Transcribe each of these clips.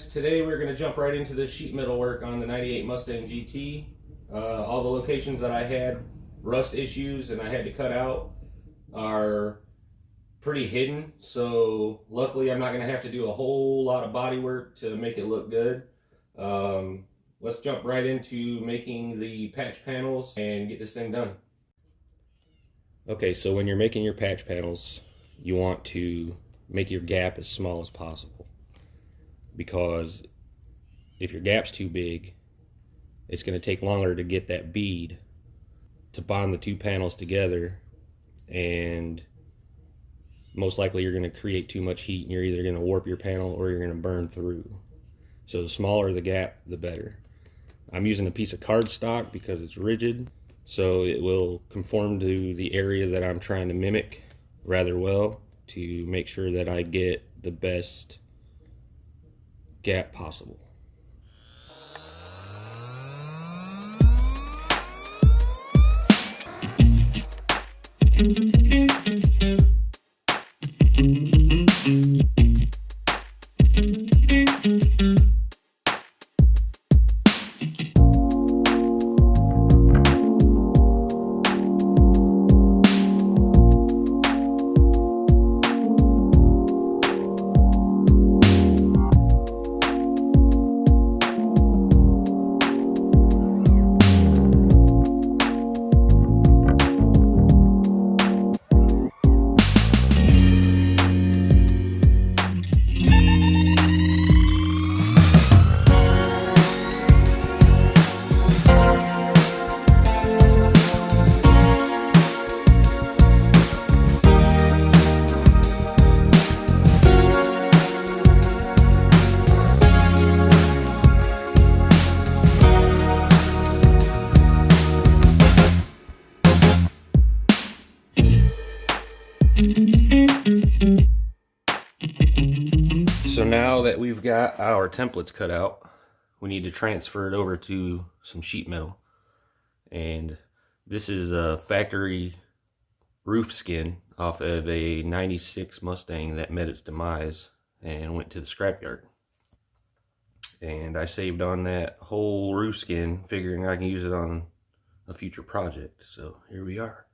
guys, today we're going to jump right into this sheet metal work on the 98 Mustang GT. All the locations that I had rust issues and I had to cut out are pretty hidden, so luckily I'm not going to have to do a whole lot of body work to make it look good. Let's jump right into making the patch panels and get this thing done. Okay, so when you're making your patch panels, you want to make your gap as small as possible, because if your gap's too big, it's going to take longer to get that bead to bond the two panels together, and most likely you're going to create too much heat and you're either going to warp your panel or you're going to burn through. So the smaller the gap, the better. I'm using a piece of cardstock because it's rigid, so it will conform to the area that I'm trying to mimic rather well to make sure that I get the best gap possible. So now that we've got our templates cut out, we need to transfer it over to some sheet metal. And this is a factory roof skin off of a 96 Mustang that met its demise and went to the scrapyard. And I saved on that whole roof skin, figuring I can use it on a future project. So here we are.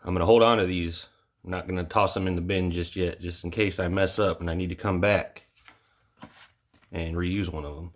I'm going to hold on to these. I'm not going to toss them in the bin just yet, just in case I mess up and I need to come back and reuse one of them.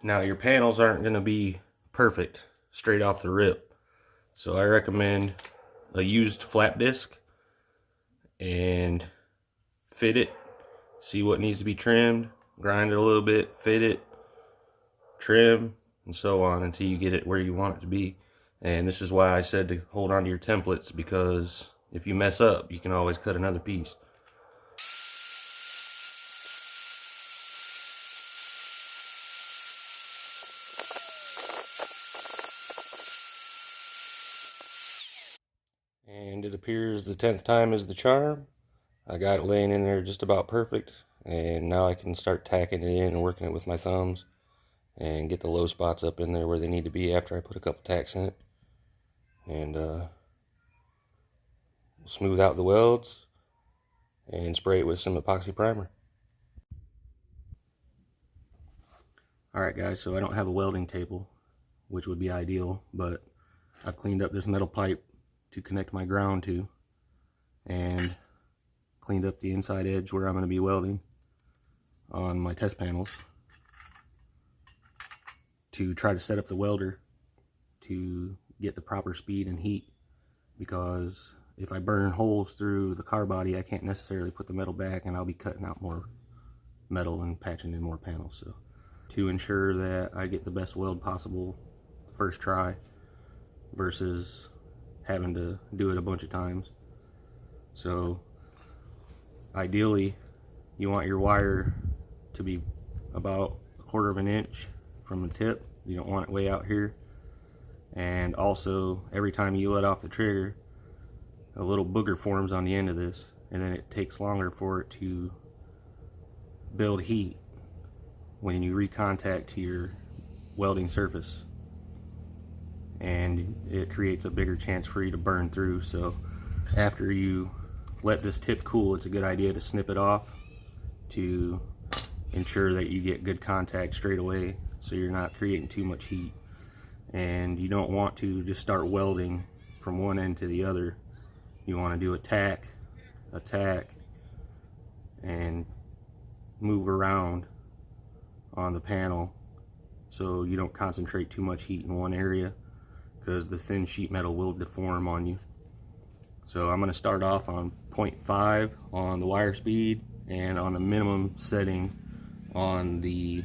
Now your panels aren't going to be perfect straight off the rip, so I recommend a used flap disc and fit it, see what needs to be trimmed, grind it a little bit, fit it, trim, and so on until you get it where you want it to be. And this is why I said to hold on to your templates, because if you mess up, you can always cut another piece. And it appears the 10th time is the charm. I got it laying in there just about perfect, and now I can start tacking it in and working it with my thumbs and get the low spots up in there where they need to be after I put a couple tacks in it. And smooth out the welds and spray it with some epoxy primer. Alright guys, so I don't have a welding table, which would be ideal, but I've cleaned up this metal pipe to connect my ground to, and cleaned up the inside edge where I'm going to be welding on my test panels to try to set up the welder to get the proper speed and heat, because if I burn holes through the car body, I can't necessarily put the metal back, and I'll be cutting out more metal and patching in more panels. So to ensure that I get the best weld possible first try versus having to do it a bunch of times. So ideally you want your wire to be about 1/4 of an inch from the tip. You don't want it way out here. And also, every time you let off the trigger, a little booger forms on the end of this, and then it takes longer for it to build heat when you recontact to your welding surface, and it creates a bigger chance for you to burn through. So after you let this tip cool, it's a good idea to snip it off to ensure that you get good contact straight away, so you're not creating too much heat. And you don't want to just start welding from one end to the other. You want to do a tack, and move around on the panel so you don't concentrate too much heat in one area, because the thin sheet metal will deform on you. So I'm going to start off on 0.5 on the wire speed and on a minimum setting on the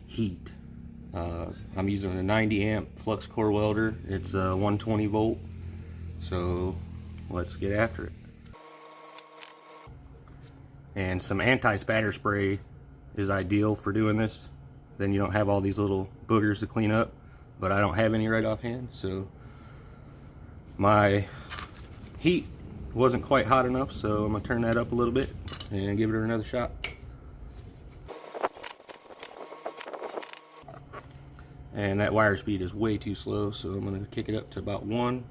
heat. I'm using a 90 amp flux core welder. It's a 120 volt. So let's get after it. And some anti-spatter spray is ideal for doing this. Then you don't have all these little boogers to clean up, but I don't have any right offhand. So my heat wasn't quite hot enough, so I'm gonna turn that up a little bit and give it another shot. And that wire speed is way too slow, so I'm gonna kick it up to about 1.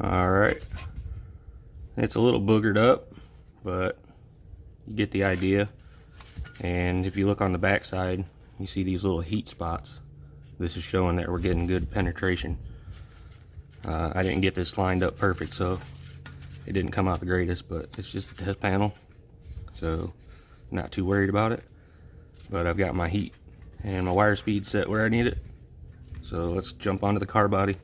Alright, it's a little boogered up, but you get the idea. And if you look on the back side, you see these little heat spots. This is showing that we're getting good penetration. I didn't get this lined up perfect, so it didn't come out the greatest, but it's just a test panel, so I'm not too worried about it. But I've got my heat and my wire speed set where I need it. So let's jump onto the car body.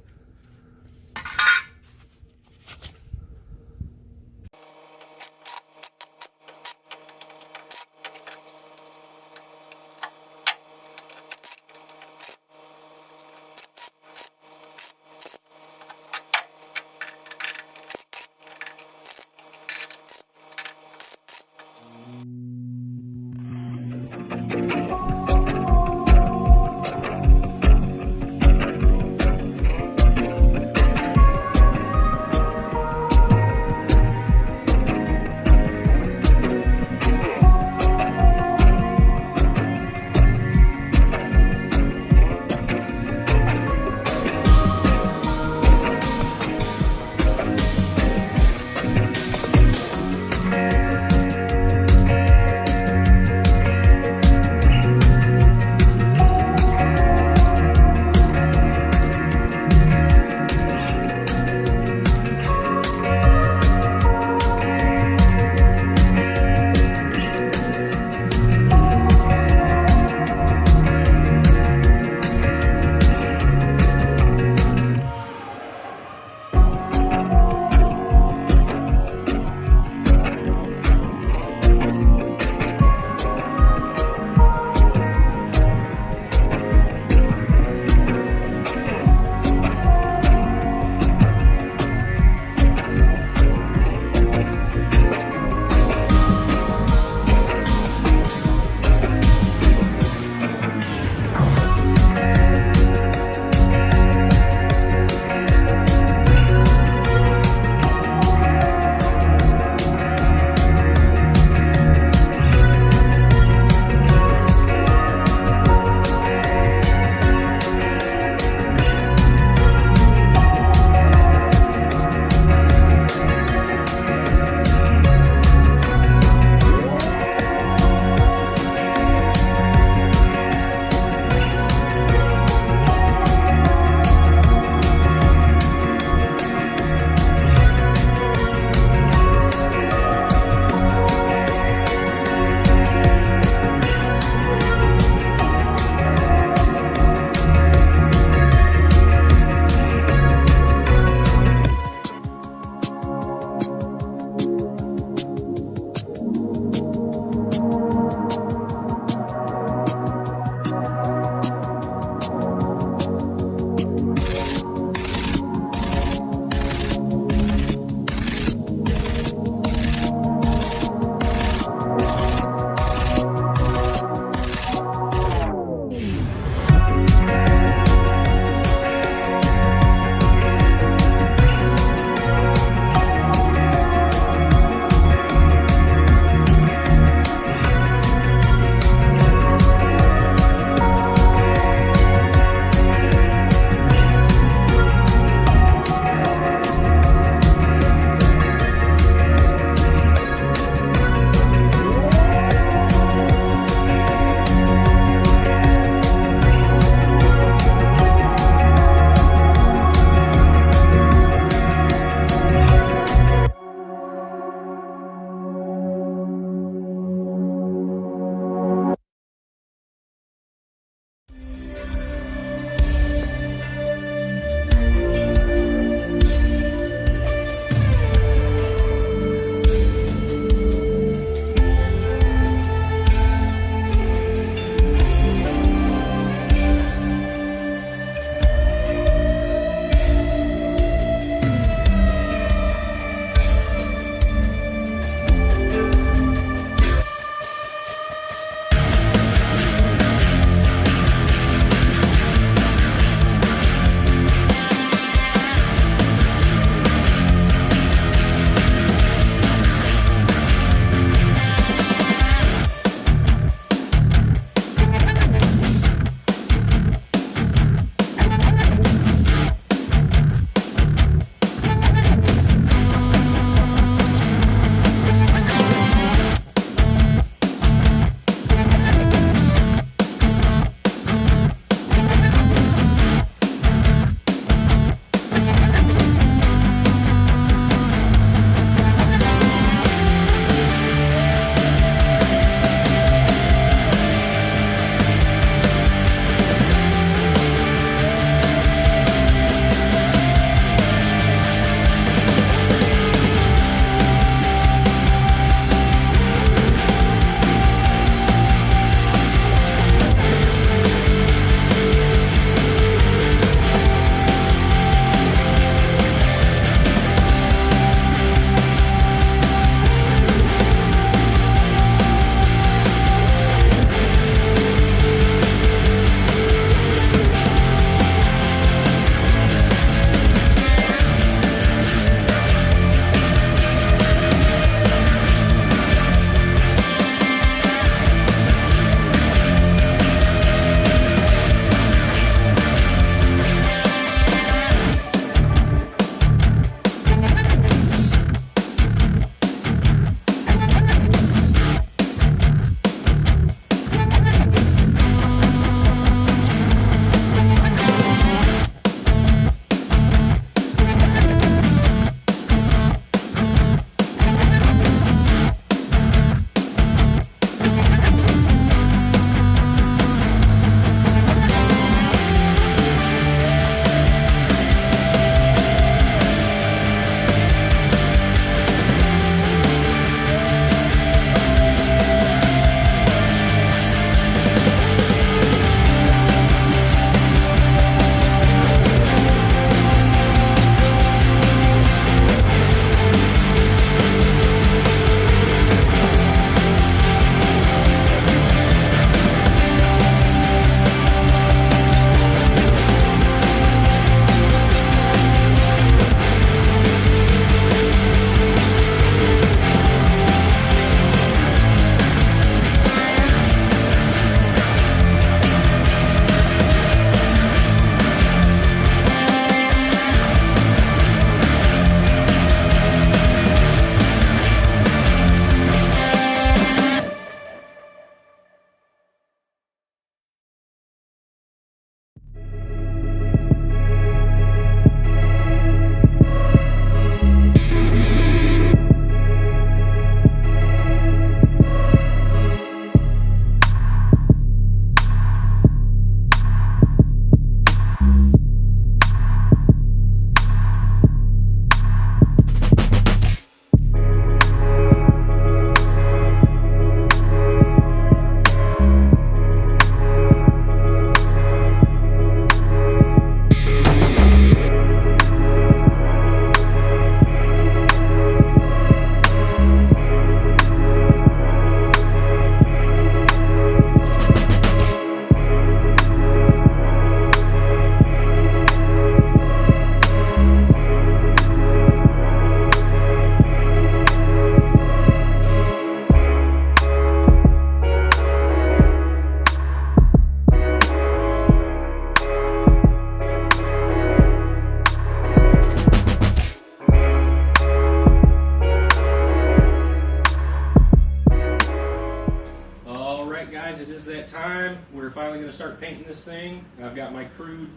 time, we're finally going to start painting this thing. I've got my crude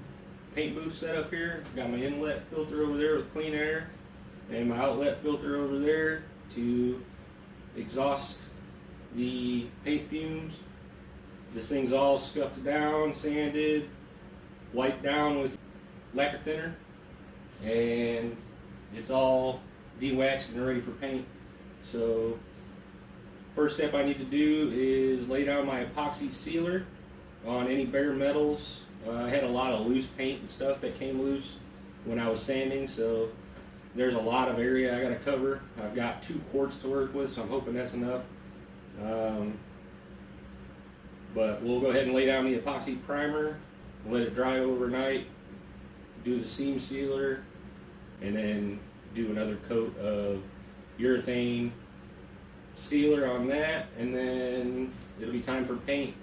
paint booth set up here. Got my inlet filter over there with clean air, and my outlet filter over there to exhaust the paint fumes. This thing's all scuffed down, sanded, wiped down with lacquer thinner, and it's all de-waxed and ready for paint. So first step I need to do is lay down my epoxy sealer on any bare metals. I had a lot of loose paint and stuff that came loose when I was sanding, so there's a lot of area I got to cover. I've got 2 quarts to work with, so I'm hoping that's enough. But we'll go ahead and lay down the epoxy primer, let it dry overnight, do the seam sealer, and then do another coat of urethane sealer on that, and then it'll be time for paint.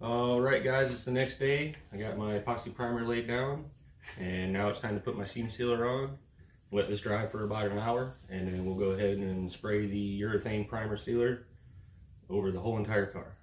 Alright guys, it's the next day. I got my epoxy primer laid down, and now it's time to put my seam sealer on. Let this dry for about an hour, and then we'll go ahead and spray the urethane primer sealer over the whole entire car.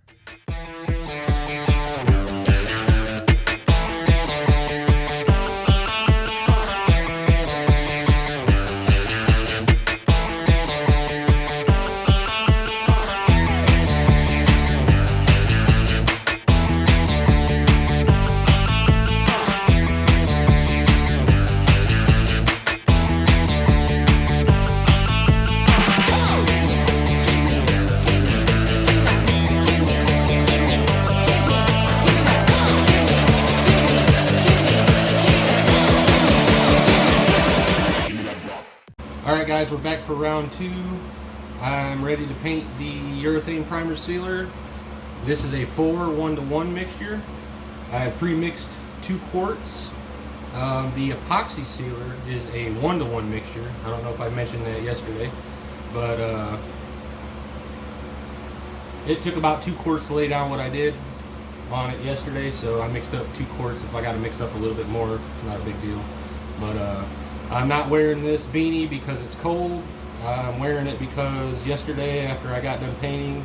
Alright guys, we're back for round 2. I'm ready to paint the urethane primer sealer. This is a 4:1:1 mixture. I have pre-mixed 2 quarts. The epoxy sealer is a 1:1 mixture. I don't know if I mentioned that yesterday, but it took about 2 quarts to lay down what I did on it yesterday, so I mixed up 2 quarts. If I got to mix up a little bit more, it's not a big deal. But I'm not wearing this beanie because it's cold. I'm wearing it because yesterday after I got done painting,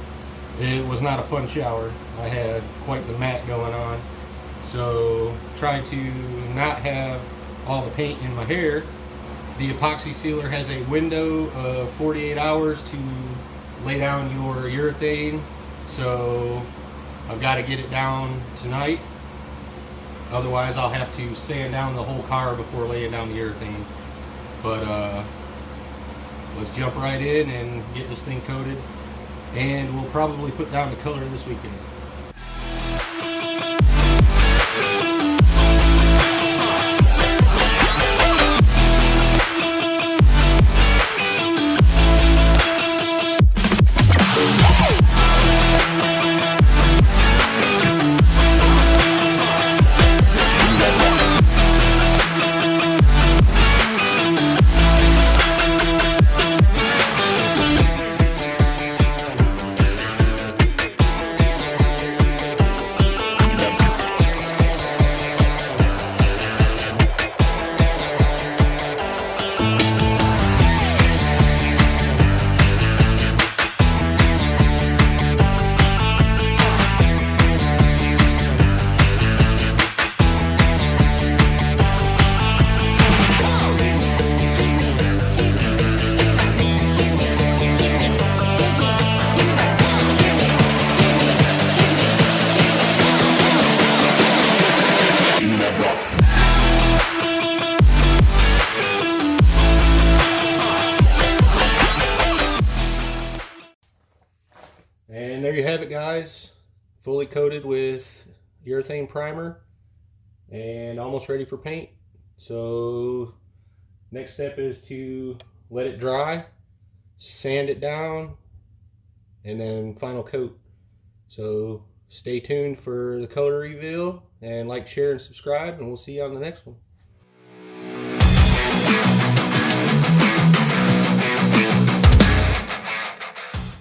it was not a fun shower. I had quite the mat going on. So try to not have all the paint in my hair. The epoxy sealer has a window of 48 hours to lay down your urethane. So I've got to get it down tonight. Otherwise, I'll have to sand down the whole car before laying down the urethane. But let's jump right in and get this thing coated. And we'll probably put down the color this weekend. you have it, guys. Fully coated with urethane primer and almost ready for paint. So next step is to let it dry, sand it down, and then final coat. So stay tuned for the color reveal, and like, share, and subscribe, and we'll see you on the next one.